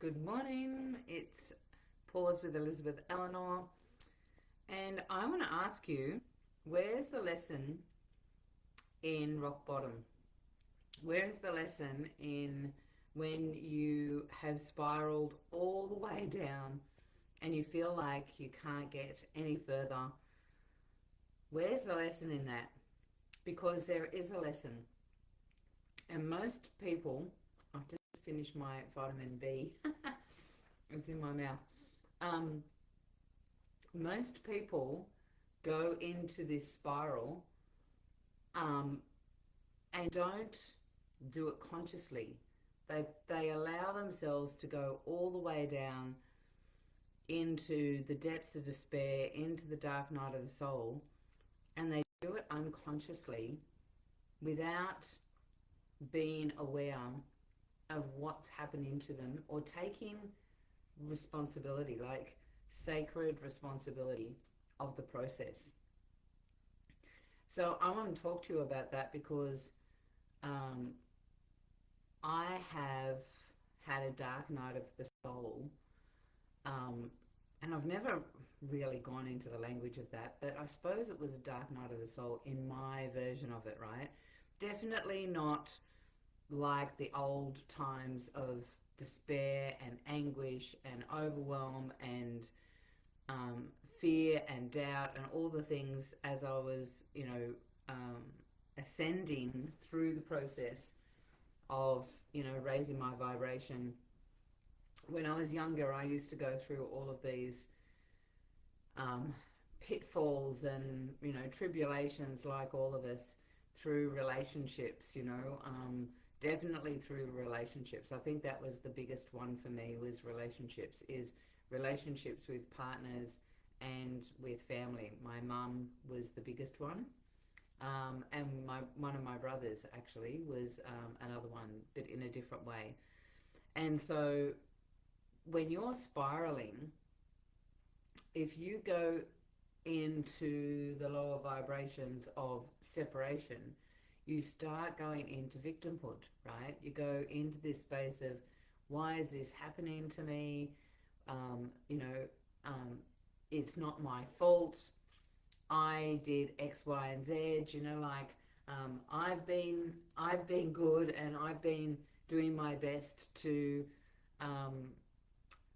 Good morning. It's Pause with Elizabeth Elenor. And I want to ask you, where's the lesson in rock bottom? Where's the lesson in when you have spiraled all the way down and you feel like you can't get any further? Where's the lesson in that? Because there is a lesson. And most people, I've just finished my vitamin B, it's in my mouth. Most people go into this spiral and don't do it consciously. They allow themselves to go all the way down into the depths of despair, into the dark night of the soul, and they do it unconsciously without being aware of what's happening to them or taking responsibility, like sacred responsibility of the process. So I want to talk to you about that because I have had a dark night of the soul, and I've never really gone into the language of that, but I suppose it was a dark night of the soul in my version of it, right? Definitely not like the old times of despair and anguish and overwhelm and fear and doubt and all the things as I was, ascending through the process of, raising my vibration. When I was younger, I used to go through all of these pitfalls and, tribulations like all of us through relationships, definitely through relationships. I think that was the biggest one for me, was relationships with partners and with family. My mum was the biggest one, and one of my brothers actually was another one, but in a different way. And so when you're spiraling, if you go into the lower vibrations of separation, you start going into victimhood, right? You go into this space of, why is this happening to me? It's not my fault. I did X, Y, and Z. I've been good, and I've been doing my best to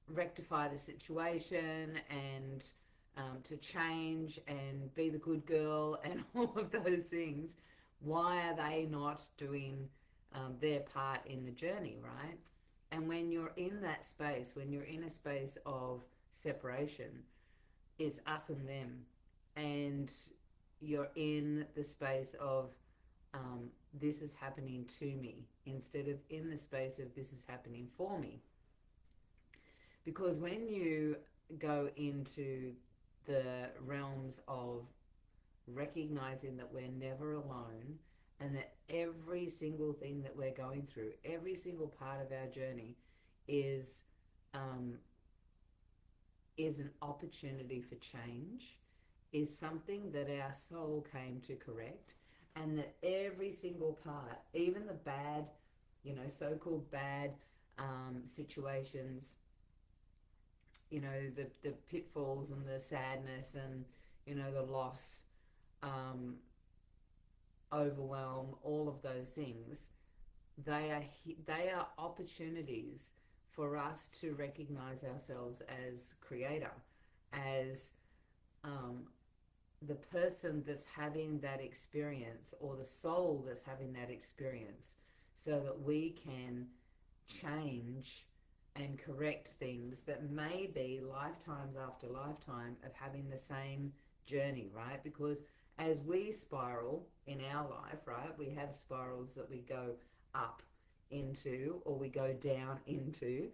rectify the situation and to change and be the good girl and all of those things. Why are they not doing their part in the journey, right? And when you're in that space, when you're in a space of separation, it's us and them. And you're in the space of this is happening to me, instead of in the space of this is happening for me. Because when you go into the realms of recognizing that we're never alone, and that every single thing that we're going through, every single part of our journey is an opportunity for change, is something that our soul came to correct, and that every single part, even the bad, so-called bad situations, the pitfalls and the sadness and, the loss, overwhelm, all of those things, they are opportunities for us to recognize ourselves as creator, as the person that's having that experience, or the soul that's having that experience, so that we can change and correct things that may be lifetimes after lifetime of having the same journey, right? Because as we spiral in our life, right, we have spirals that we go up into or we go down into.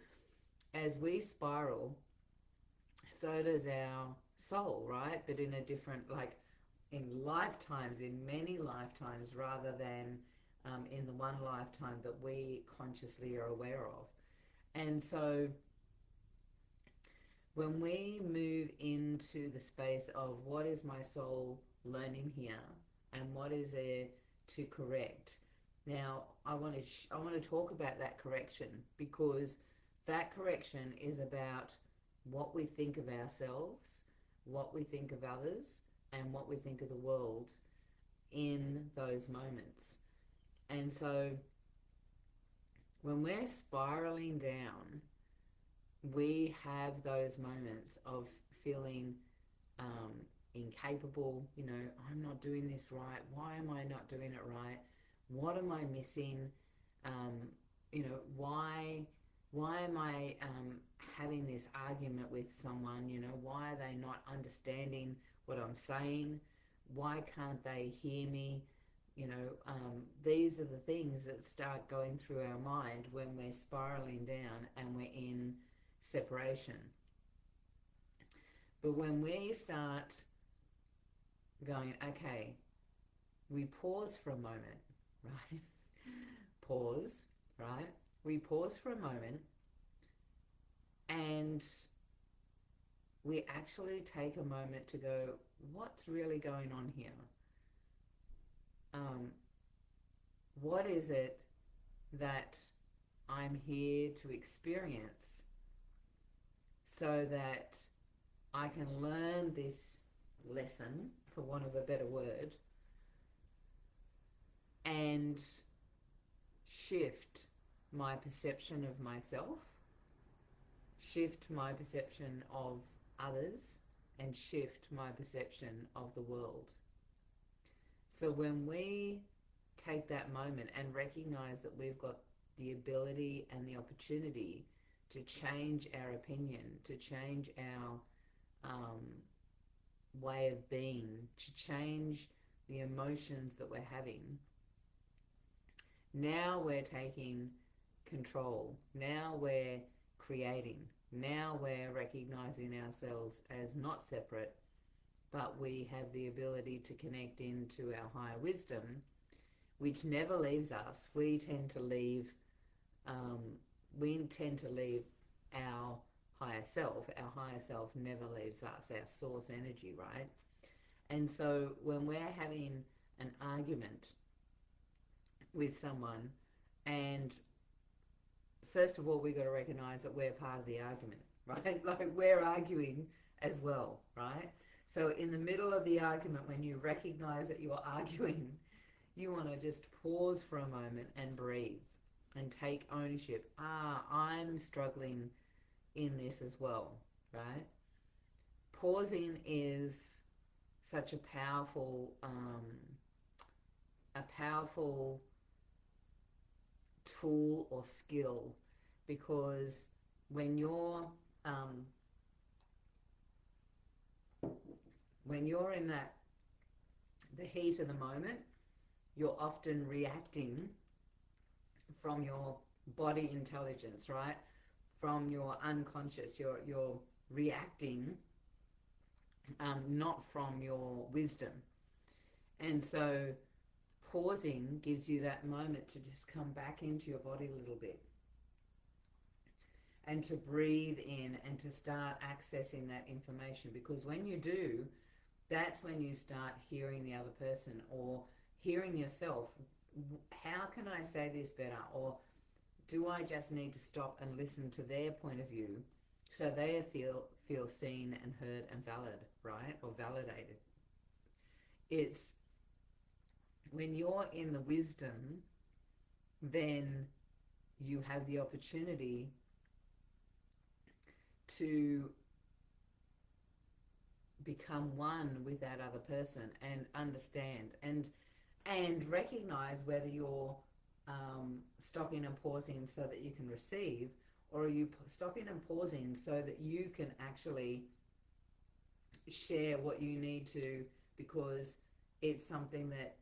As we spiral, so does our soul, right? But in a different, like in lifetimes, in many lifetimes, rather than in the one lifetime that we consciously are aware of. And so when we move into the space of what is my soul learning here and what is there to correct, now I want to talk about that correction, because That correction is about what we think of ourselves, what we think of others, and what we think of the world in those moments. And so when we're spiraling down, we have those moments of feeling incapable. I'm not doing this right. Why am I not doing it right? What am I missing? Um, why am I having this argument with someone? Why are they not understanding what I'm saying? Why can't they hear me? These are the things that start going through our mind when we're spiraling down and we're in separation. But when we start going, okay, we pause for a moment, right? Pause, right? We pause for a moment and we actually take a moment to go, what's really going on here? What is it that I'm here to experience so that I can learn this lesson, for want of a better word, and shift my perception of myself, shift my perception of others, and shift my perception of the world. So when we take that moment and recognize that we've got the ability and the opportunity to change our opinion, to change our way of being, to change the emotions that we're having, now we're taking control. Now we're creating. Now we're recognizing ourselves as not separate, but we have the ability to connect into our higher wisdom, which never leaves us. We tend to leave our higher self. Our higher self never leaves us, our source energy, right? And so when we're having an argument with someone, and first of all, we've got to recognize that we're part of the argument, right? Like, we're arguing as well, right? So in the middle of the argument, when you recognize that you're arguing, you want to just pause for a moment and breathe and take ownership. I'm struggling in this as well, right? Pausing is such a powerful tool or skill, because when you're in the heat of the moment, you're often reacting from your body intelligence, right? From your unconscious, you're reacting, not from your wisdom. And so pausing gives you that moment to just come back into your body a little bit and to breathe in and to start accessing that information, because when you do, that's when you start hearing the other person or hearing yourself. How can I say this better? Or do I just need to stop and listen to their point of view so they feel seen and heard and valid, right? Or validated. It's when you're in the wisdom, then you have the opportunity to become one with that other person and understand and recognize whether you're stopping and pausing so that you can receive, or are you stopping and pausing so that you can actually share what you need to, because it's something that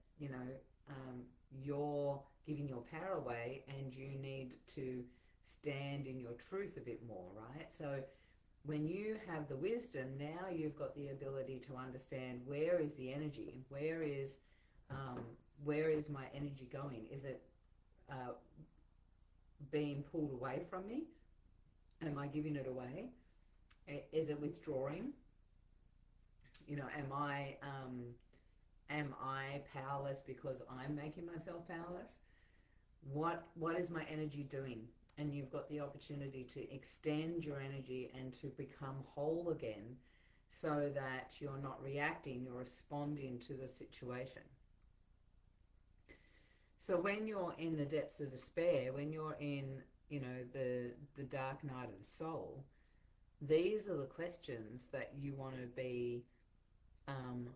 you're giving your power away and you need to stand in your truth a bit more, right? So when you have the wisdom, now you've got the ability to understand, where is the energy, where is my energy going? Is it being pulled away from me? Am I giving it away? Is it withdrawing? Am I powerless because I'm making myself powerless? What is my energy doing? and you've got the opportunity to extend your energy and to become whole again, so that you're not reacting, you're responding to the situation. So when you're in the depths of despair, when you're in, the dark night of the soul, these are the questions that you want to be um,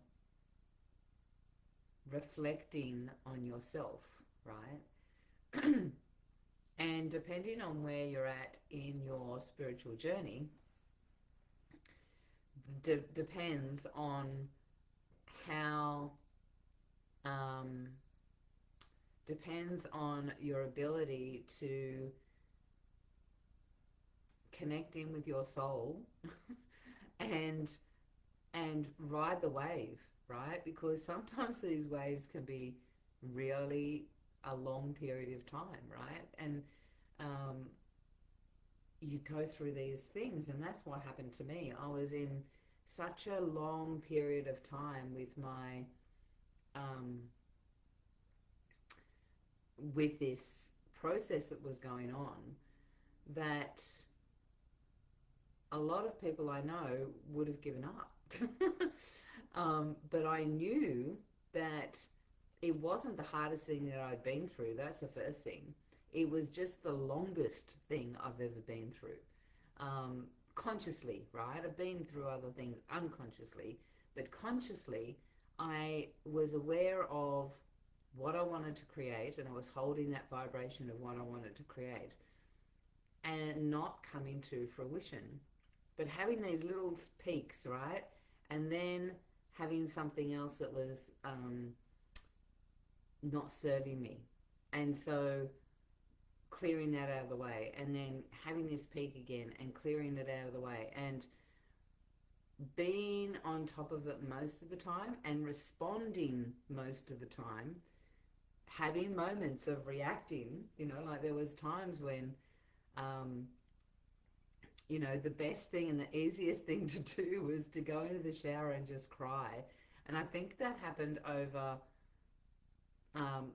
reflecting on yourself, right? And depending on where you're at in your spiritual journey, depends on how, um, depends on your ability to connect in with your soul and ride the wave, right? Because sometimes these waves can be really a long period of time, right? And um, you go through these things, and that's what happened to me. I was in such a long period of time with my um, with this process that was going on, that a lot of people I know would have given up. But I knew that it wasn't the hardest thing that I'd been through. That's the first thing. It was just the longest thing I've ever been through. Consciously, right? I've been through other things unconsciously, but consciously, I was aware of what I wanted to create, and I was holding that vibration of what I wanted to create, and not coming to fruition, but having these little peaks, right? And then having something else that was not serving me. And so clearing that out of the way, and then having this peak again and clearing it out of the way, and being on top of it most of the time and responding most of the time, having moments of reacting, like there was times when um, the best thing and the easiest thing to do was to go into the shower and just cry. And I think that happened over,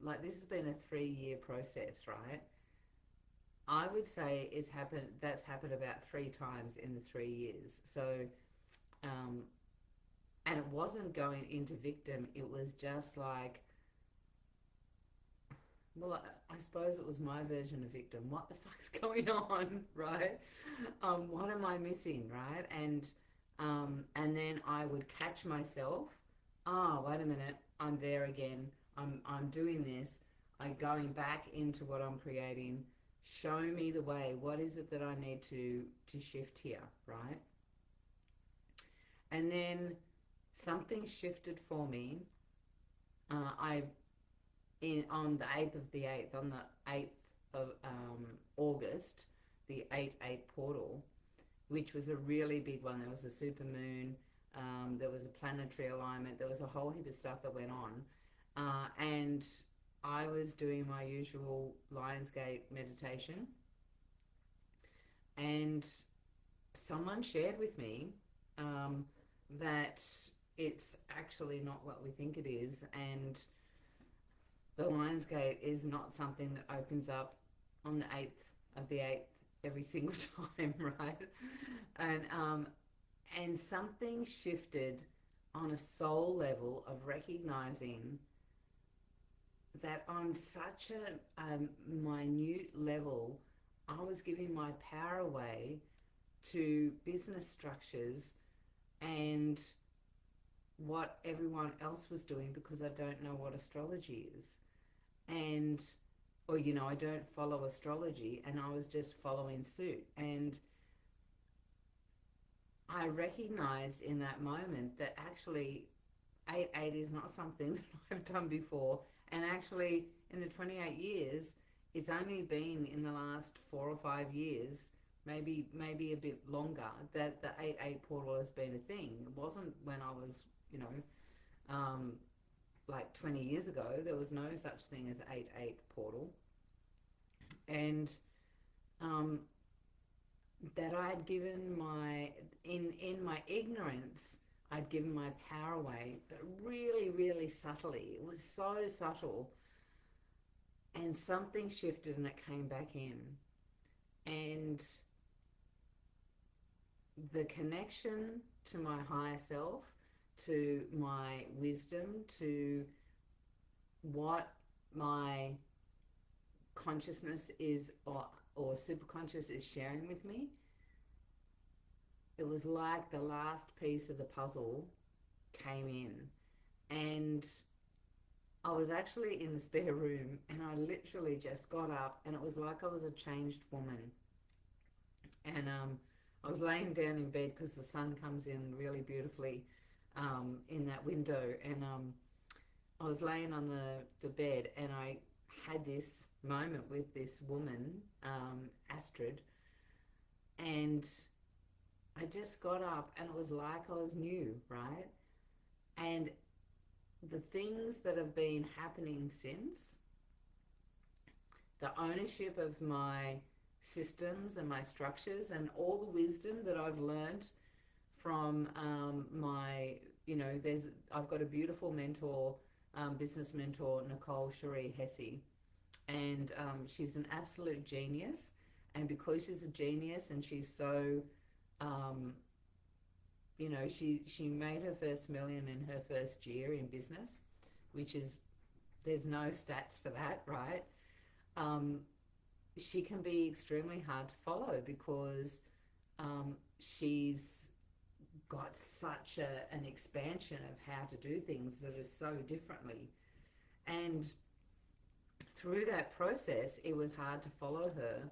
like this has been a 3-year process, right? I would say that's happened about 3 times in the 3 years. So, and it wasn't going into victim, it was just like, well, I suppose it was my version of victim. What the fuck's going on, right? What am I missing, right? And then I would catch myself. Oh, wait a minute, I'm there again. I'm doing this. I'm going back into what I'm creating. Show me the way. What is it that I need to shift here, right? And then something shifted for me. I on the 8th of the 8th, on the 8th of August, the 8/8 portal, which was a really big one. There was a super moon, there was a planetary alignment, there was a whole heap of stuff that went on. And I was doing my usual Lionsgate meditation, and someone shared with me that it's actually not what we think it is, and the Lionsgate is not something that opens up on the 8th of the 8th every single time, right? And something shifted on a soul level of recognizing that on such a minute level, I was giving my power away to business structures and what everyone else was doing, because I don't know what astrology is. And, or, I don't follow astrology, and I was just following suit. And I recognized in that moment that actually 8/8 is not something that I've done before. And actually, in the 28 years, it's only been in the last 4 or 5 years, maybe a bit longer, that the 8/8 portal has been a thing. It wasn't when I was, like 20 years ago. There was no such thing as 8/8 portal. And that I'd given in my ignorance, I'd given my power away, but really, really subtly. It was so subtle. And something shifted and it came back in. And the connection to my higher self, to my wisdom, to what my consciousness is, or superconscious is sharing with me, it was like the last piece of the puzzle came in. And I was actually in the spare room, and I literally just got up, and it was like I was a changed woman. And I was laying down in bed because the sun comes in really beautifully in that window. And I was laying on the bed, and I had this moment with this woman, Astrid, and I just got up, and it was like I was new, right? And the things that have been happening since, the ownership of my systems and my structures, and all the wisdom that I've learned from my, I've got a beautiful mentor, business mentor, Nicole Cherie Hesse, and she's an absolute genius. And because she's a genius, and she's so, um, she made her first million in her first year in business, which is, there's no stats for that, right? Um, she can be extremely hard to follow because she's got such an expansion of how to do things that is so differently. And through that process, it was hard to follow her.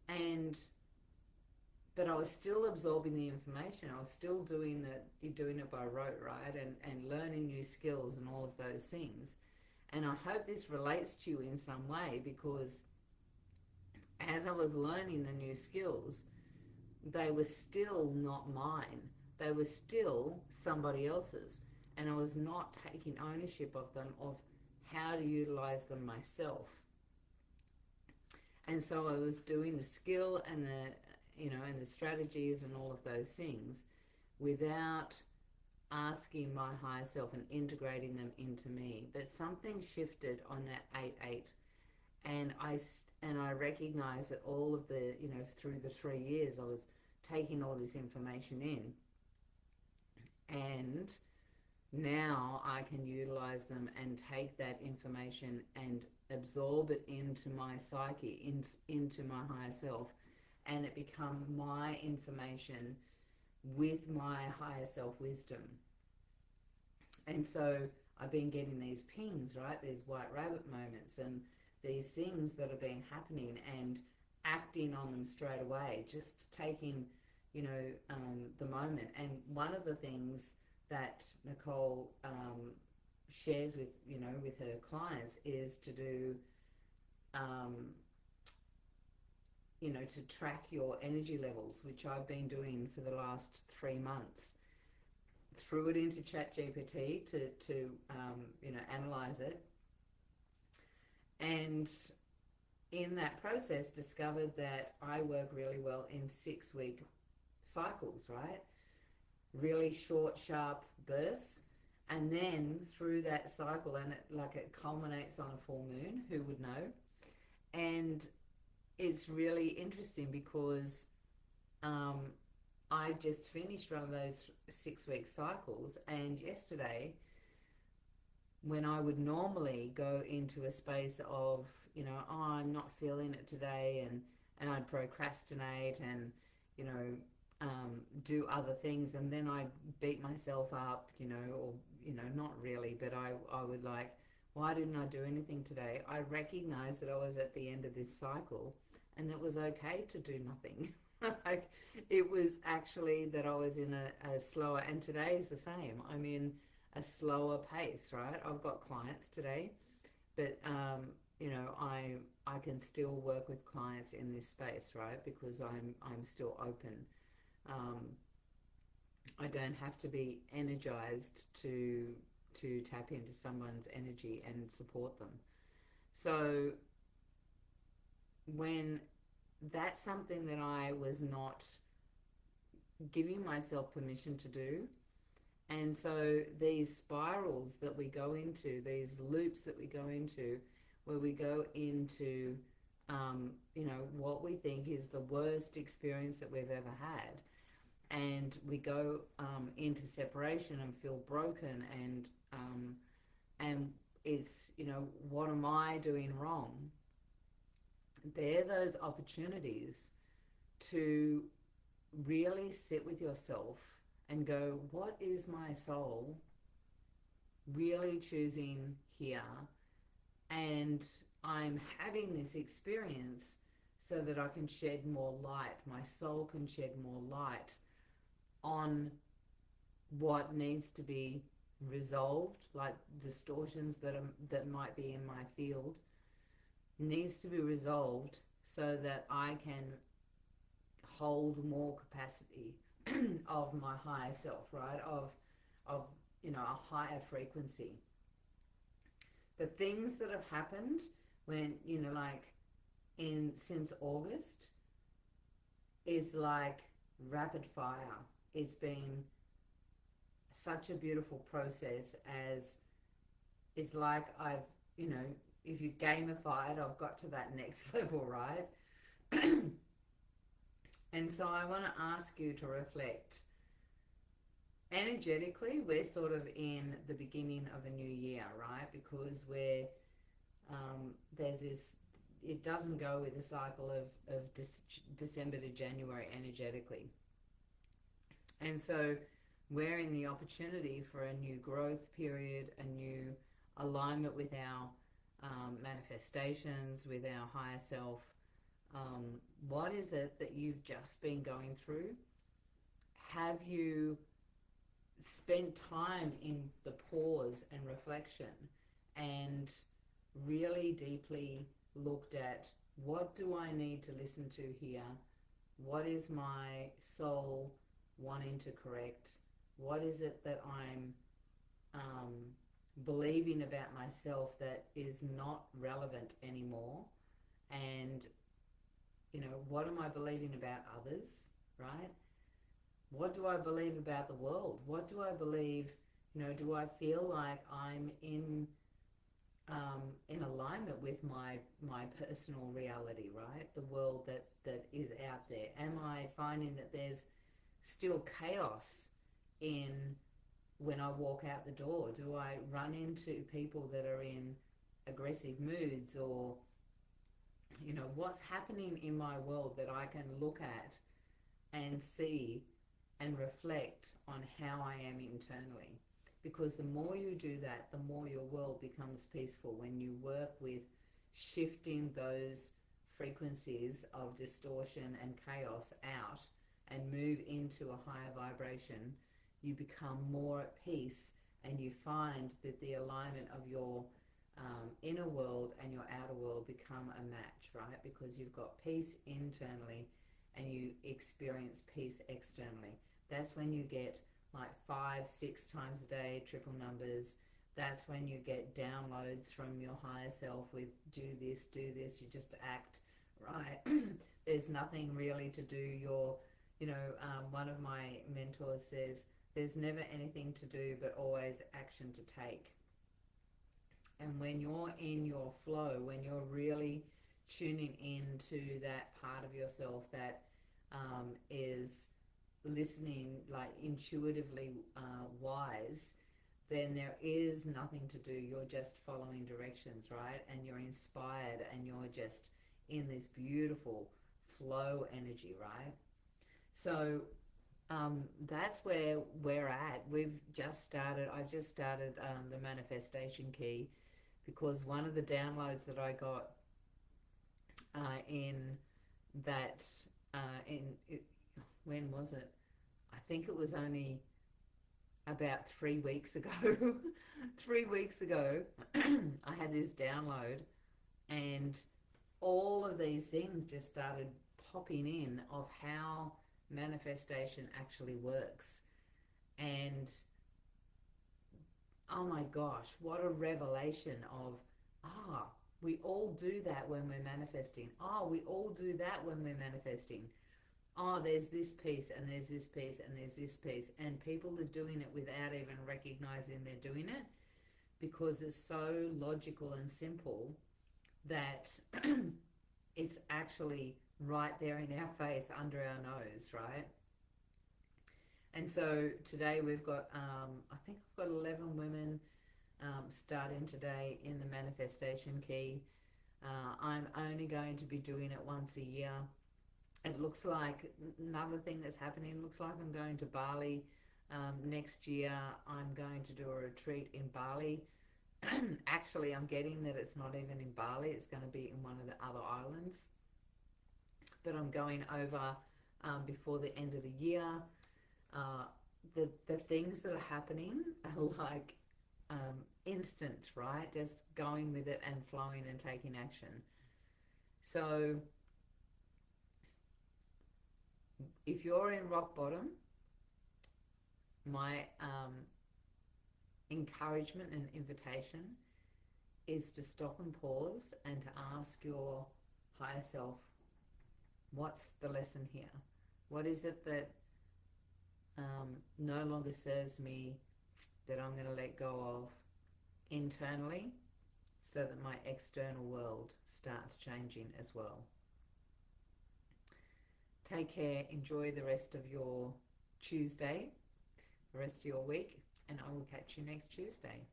And but I was still absorbing the information. I was still doing it by rote, right? And learning new skills and all of those things. And I hope this relates to you in some way, because as I was learning the new skills, they were still not mine. They were still somebody else's. And I was not taking ownership of them, of how to utilize them myself. And so I was doing the skill and the strategies and all of those things without asking my higher self and integrating them into me. But something shifted on that 8-8, and I recognized that all of the, through the 3 years, I was taking all this information in, and now I can utilize them and take that information and absorb it into my psyche, into my higher self, and it become my information with my higher self wisdom. And so I've been getting these pings, right? These white rabbit moments, and these things that have been happening, and acting on them straight away, just taking, the moment. And one of the things that Nicole shares with her clients is to do, to track your energy levels, which I've been doing for the last 3 months. Threw it into ChatGPT to analyze it, and in that process discovered that I work really well in 6-week cycles, right? Really short, sharp bursts. And then through that cycle, and it culminates on a full moon, who would know? And it's really interesting because I just finished one of those 6-week cycles, and yesterday, when I would normally go into a space of, I'm not feeling it today, and I'd procrastinate and, do other things, and then I'd beat myself up, or, not really, but I would why didn't I do anything today? I recognized that I was at the end of this cycle, and it was okay to do nothing. It was actually that I was in a slower, and today is the same. I'm in a slower pace, right? I've got clients today, but I can still work with clients in this space, right? Because I'm still open. I don't have to be energized to tap into someone's energy and support them. So when that's something that I was not giving myself permission to do. And so these spirals that we go into, these loops that we go into, where we go into what we think is the worst experience that we've ever had. And we go into separation and feel broken, and it's, what am I doing wrong? They're those opportunities to really sit with yourself and go, what is my soul really choosing here? And I'm having this experience so that I can shed more light, my soul can shed more light on what needs to be resolved, like distortions that might be in my field, needs to be resolved so that I can hold more capacity of my higher self, right? Of a higher frequency. The things that have happened when, like in since August, is like rapid fire. It's been such a beautiful process. As it's like I've, if you gamify it, I've got to that next level, right? And so I want to ask you to reflect. Energetically, we're sort of in the beginning of a new year, right? Because there's this, it doesn't go with the cycle of December to January energetically. And so we're in the opportunity for a new growth period, a new alignment with our manifestations, with our higher self. What is it that you've just been going through? Have you spent time in the pause and reflection and really deeply looked at, what do I need to listen to here? What is my soul wanting to correct? What is it that I'm believing about myself that is not relevant anymore? And what am I believing about others, right? What do I believe about the world? What do I believe? Do I feel like I'm in alignment with my personal reality, right? The world that is out there. Am I finding that there's still chaos in when I walk out the door? Do I run into people that are in aggressive moods, or what's happening in my world that I can look at and see and reflect on how I am internally? Because the more you do that, the more your world becomes peaceful. When you work with shifting those frequencies of distortion and chaos out and move into a higher vibration, you become more at peace, and you find that the alignment of your inner world and your outer world become a match, right? Because you've got peace internally and you experience peace externally. That's when you get like 5-6 times a day triple numbers. That's when you get downloads from your higher self with do this, you just act, right? There's nothing really to do. One of my mentors says there's never anything to do but always action to take. And when you're in your flow, when you're really tuning into that part of yourself that is listening, like intuitively wise, then there is nothing to do. You're just following directions, right? And you're inspired, and you're just in this beautiful flow energy, right? So that's where we're at. I've just started the manifestation key, because one of the downloads that I got in that, when was it? I think it was only about 3 weeks ago. 3 weeks ago, I had this download, and all of these things just started popping in of how manifestation actually works. And oh my gosh, what a revelation of, we all do that when we're manifesting. We all do that when we're manifesting. There's this piece, and there's this piece, and there's this piece. And people are doing it without even recognizing they're doing it, because it's so logical and simple that it's actually right there in our face, under our nose, right? And so today we've got, I think I've got 11 women starting today in the manifestation key. I'm only going to be doing it once a year. It looks like another thing that's happening, looks like I'm going to Bali next year. I'm going to do a retreat in Bali. Actually, I'm getting that it's not even in Bali, it's going to be in one of the other islands. But I'm going over before the end of the year. The things that are happening are like instant, right? Just going with it and flowing and taking action. So if you're in rock bottom, my encouragement and invitation is to stop and pause and to ask your higher self, what's the lesson here? What is it that no longer serves me, that I'm going to let go of internally, so that my external world starts changing as well? Take care, enjoy the rest of your Tuesday, the rest of your week, and I will catch you next Tuesday.